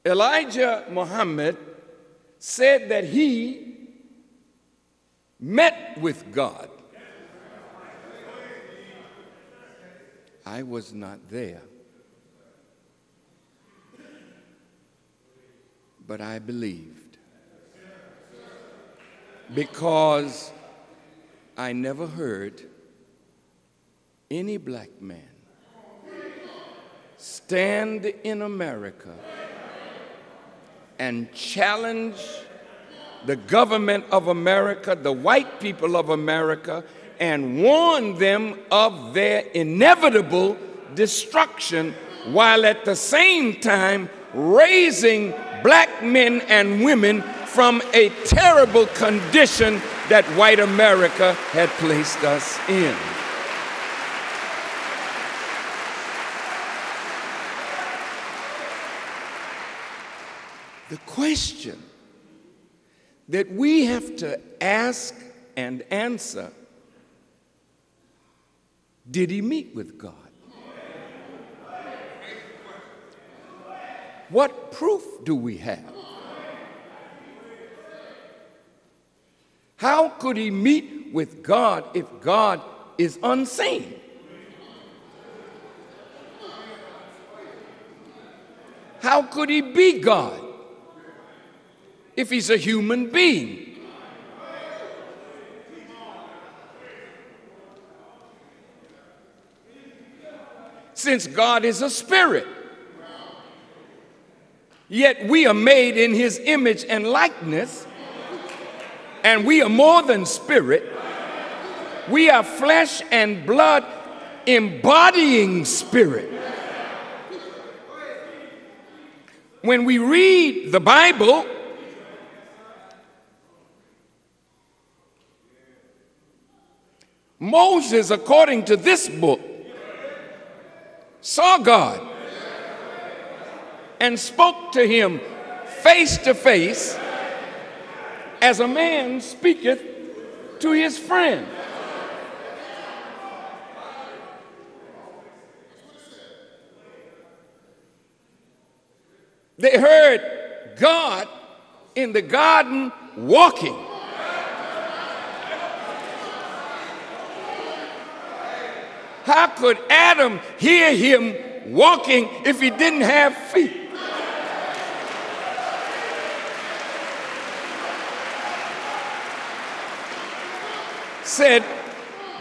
Elijah Muhammad said that he met with God. I was not there, but I believed, because I never heard any black man stand in America and challenge the government of America, the white people of America, and warn them of their inevitable destruction, while at the same time raising black men and women from a terrible condition that white America had placed us in. The question that we have to ask and answer: did he meet with God? What proof do we have? How could he meet with God if God is unseen? How could he be God if he's a human being? Since God is a spirit, yet we are made in his image and likeness, and we are more than spirit. We are flesh and blood embodying spirit. When we read the Bible, Moses, according to this book, saw God and spoke to him face to face, as a man speaketh to his friend. They heard God in the garden walking. How could Adam hear him walking if he didn't have feet? Said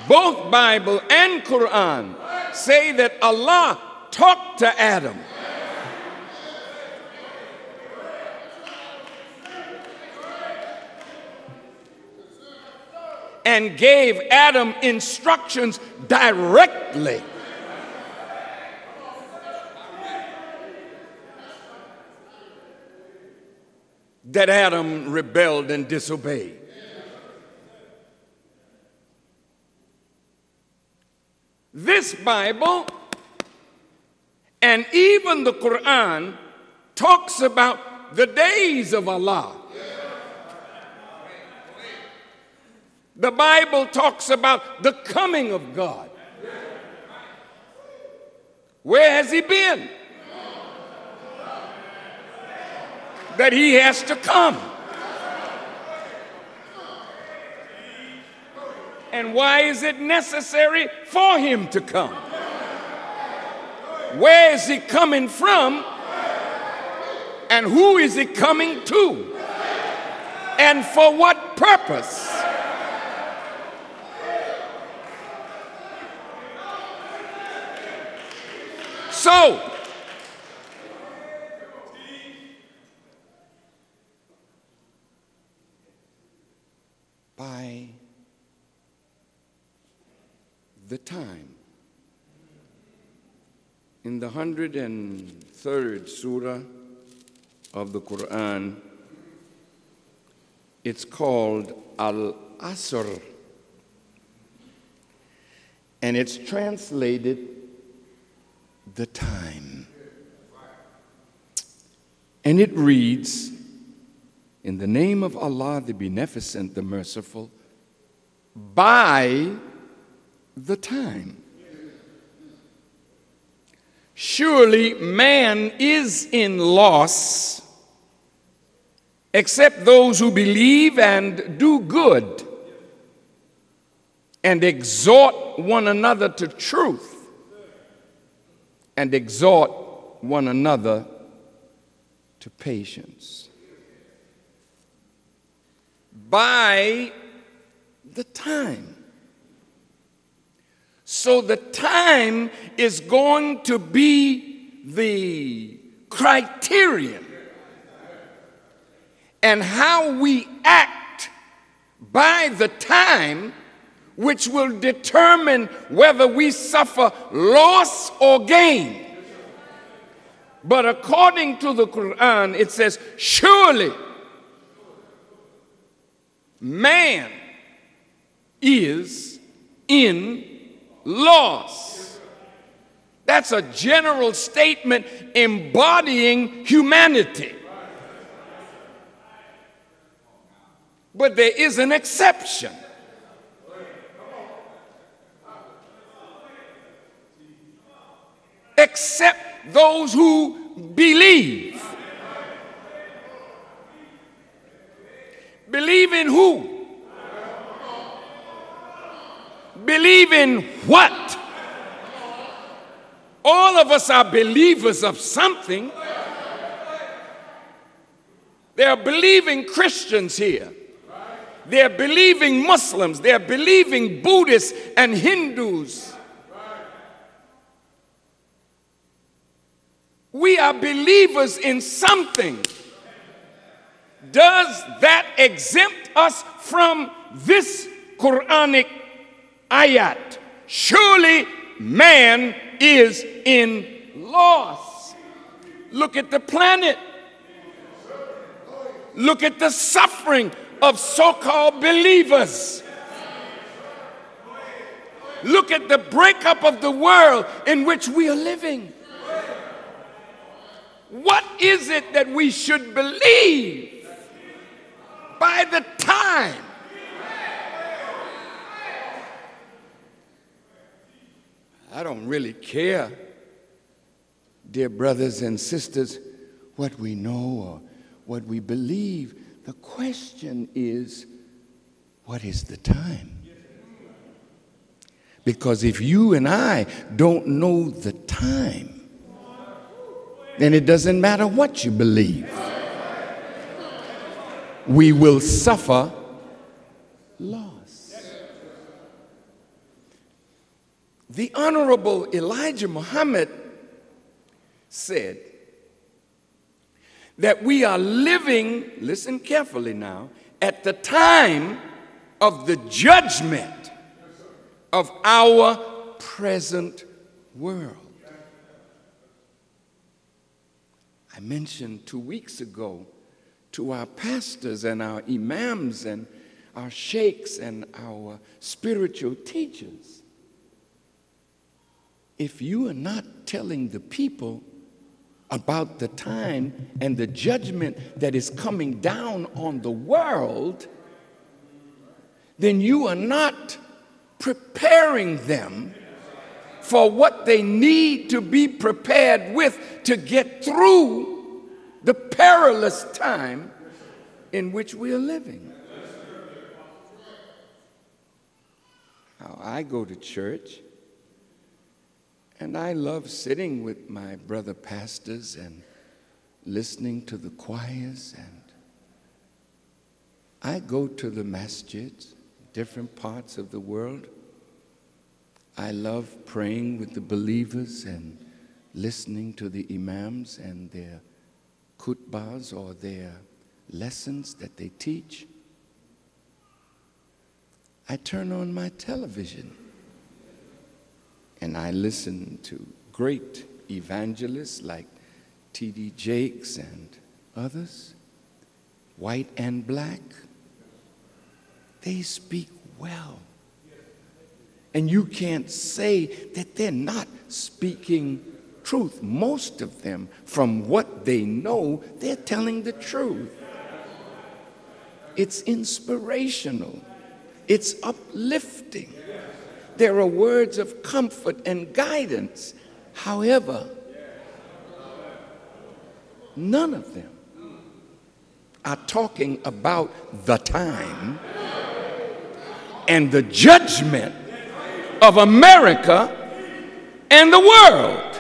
both Bible and Quran say that Allah talked to Adam. And gave Adam instructions directly. That Adam rebelled and disobeyed. This Bible and even the Quran talks about the days of Allah. The Bible talks about the coming of God. Where has he been? That he has to come. And why is it necessary for him to come? Where is he coming from? And who is he coming to? And for what purpose? So, by the time in the 103rd surah of the Quran, it's called Al-Asr, and it's translated the time. And it reads, in the name of Allah, the Beneficent, the Merciful, by the time surely man is in loss, except those who believe and do good and exhort one another to truth and exhort one another to patience. By the time. So the time is going to be the criterion, and how we act by the time, which will determine whether we suffer loss or gain. But according to the Quran, it says, surely man is in loss. That's a general statement embodying humanity. But there is an exception. Except those who believe. Believe in who? Believe in what? All of us are believers of something. There are believing Christians here. They're believing Muslims. They're believing Buddhists and Hindus. We are believers in something. Does that exempt us from this Quranic ayat? Surely man is in loss. Look at the planet. Look at the suffering of so-called believers. Look at the breakup of the world in which we are living. What is it that we should believe by the time? I don't really care, dear brothers and sisters, what we know or what we believe. The question is, what is the time? Because if you and I don't know the time, then it doesn't matter what you believe. We will suffer loss. The Honorable Elijah Muhammad said that we are living, listen carefully now, at the time of the judgment of our present world. I mentioned 2 weeks ago to our pastors and our imams and our sheikhs and our spiritual teachers, if you are not telling the people about the time and the judgment that is coming down on the world, then you are not preparing them for what they need to be prepared with to get through the perilous time in which we are living. Now, I go to church, and I love sitting with my brother pastors and listening to the choirs, and I go to the masjids, different parts of the world. I love praying with the believers and listening to the imams and their khutbahs or their lessons that they teach. I turn on my television and I listen to great evangelists like T.D. Jakes and others, white and black. They speak well. And you can't say that they're not speaking truth. Most of them, from what they know, they're telling the truth. It's inspirational. It's uplifting. There are words of comfort and guidance. However, None of them are talking about the time and the judgment of America and the world.